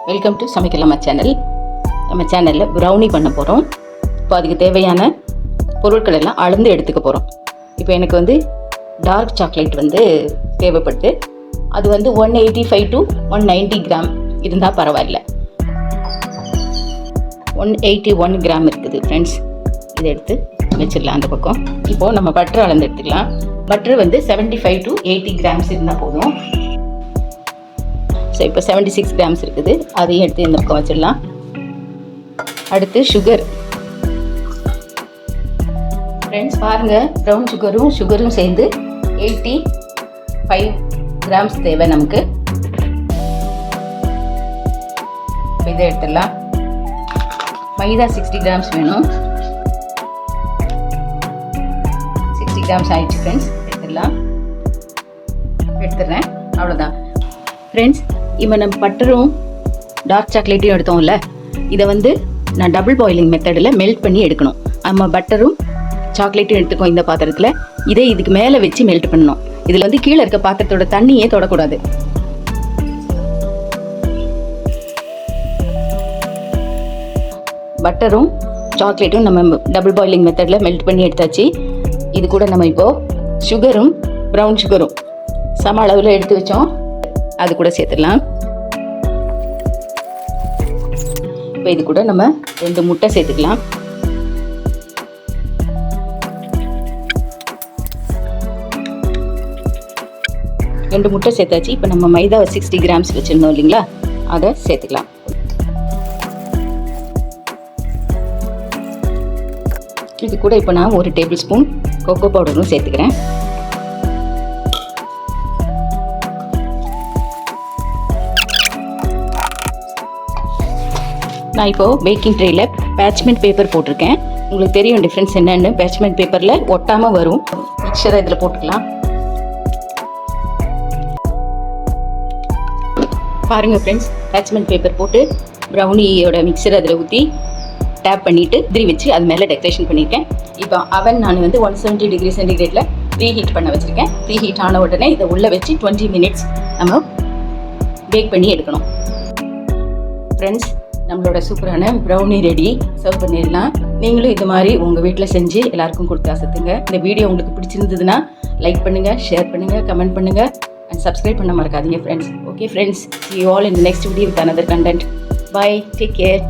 Welcome to சமைக்கலாமா channel. நம்ம சேனலில் brownie பண்ண போகிறோம். இப்போ அதுக்கு தேவையான பொருட்கள் எல்லாம் அளந்து எடுத்துக்க போகிறோம். இப்போ எனக்கு வந்து டார்க் சாக்லேட் வந்து தேவைப்பட்டு அது வந்து 185 to 190 கிராம் இருந்தால் பரவாயில்ல. 181 கிராம் இருக்குது ஃப்ரெண்ட்ஸ். இதை எடுத்து வச்சிடலாம் அந்த பக்கம். இப்போது நம்ம பட்டர் அளந்து எடுத்துக்கலாம். பட்டர் வந்து 75 to 80 கிராம்ஸ் இருந்தால் போதும். ஸோ இப்போ 76 கிராம்ஸ் இருக்குது, அதையும் எடுத்து இந்த பக்கம் வச்சிடலாம். அடுத்து சுகர் ஃப்ரெண்ட்ஸ் பாருங்கள், ப்ரௌன் சுகரும் சேர்ந்து 85 கிராம்ஸ் தேவை நமக்கு. இதை எடுத்துடலாம். மைதா 60 கிராம்ஸ் வேணும். 60 கிராம்ஸ் ஆயிடுச்சு ஃப்ரெண்ட்ஸ். எடுத்துடுறேன். அவ்வளோதான் ஃப்ரெண்ட்ஸ். இப்போ நம்ம பட்டரும் டார்க் சாக்லேட்டையும் எடுத்தோம்ல, இதை வந்து நான் டபுள் பாயிலிங் மெத்தடில் மெல்ட் பண்ணி எடுக்கணும். நம்ம பட்டரும் சாக்லேட்டும் எடுத்துக்கோம் இந்த பாத்திரத்தில். இதை இதுக்கு மேலே வச்சு மெல்ட் பண்ணணும். இதில் வந்து கீழே இருக்க பாத்திரத்தோட தண்ணியே தொடக்கூடாது. பட்டரும் சாக்லேட்டும் நம்ம டபுள் பாயிலிங் மெத்தடில் மெல்ட் பண்ணி எடுத்தாச்சு. இது கூட நம்ம இப்போது சுகரும் ப்ரௌன் சுகரும் சம அளவில் எடுத்து வச்சோம், அது கூட சேர்த்துடலாம். இப்போ இது கூட நம்ம 2 முட்டை சேர்த்துக்கலாம். ரெண்டு முட்டை சேர்த்தாச்சு. இப்போ நம்ம மைதாவை 60 கிராம்ஸ் வச்சுருந்தோம் இல்லைங்களா, அதை சேர்த்துக்கலாம். இது கூட இப்போ நான் 1 டேபிள் ஸ்பூன் கோகோ பவுடரும் சேர்த்துக்கிறேன். நான் இப்போது பேக்கிங் ட்ரேயில் பேட்ச்மெண்ட் பேப்பர் போட்டிருக்கேன். உங்களுக்கு தெரியும் டிஃப்ரென்ஸ் என்னென்னு. பேட்ச்மெண்ட் பேப்பரில் ஒட்டாமல் வரும். மிக்சரை இதில் போட்டுக்கலாம். பாருங்கள் ஃப்ரெண்ட்ஸ், பேட்ச்மெண்ட் பேப்பர் போட்டு ப்ரௌனியோட மிக்சரை அதில் ஊற்றி டேப் பண்ணிவிட்டு திரி வச்சு அது மேலே டெக்கரேஷன் பண்ணியிருக்கேன். இப்போ அவன் நான் வந்து 170 டிகிரி சென்டிகிரேட்டில் ப்ரீ ஹீட் பண்ண வச்சுருக்கேன். ப்ரீ ஹீட் ஆன உடனே இதை உள்ளே வச்சு 20 மினிட்ஸ் நம்ம பேக் பண்ணி எடுக்கணும். ஃப்ரெண்ட்ஸ், நம்மளோட சூப்பரான ப்ரௌனி ரெடி. சர்வ் பண்ணிடலாம். நீங்களும் இது மாதிரி உங்கள் வீட்டில் செஞ்சு எல்லாருக்கும் கொடுத்து அசத்துங்க. இந்த வீடியோ உங்களுக்கு பிடிச்சிருந்ததுன்னா லைக் பண்ணுங்கள், ஷேர் பண்ணுங்கள், கமெண்ட் பண்ணுங்கள் அண்ட் சப்ஸ்கிரைப் பண்ண மறக்காதீங்க friends. Okay friends, see you all in the next video with another content. Bye, take care.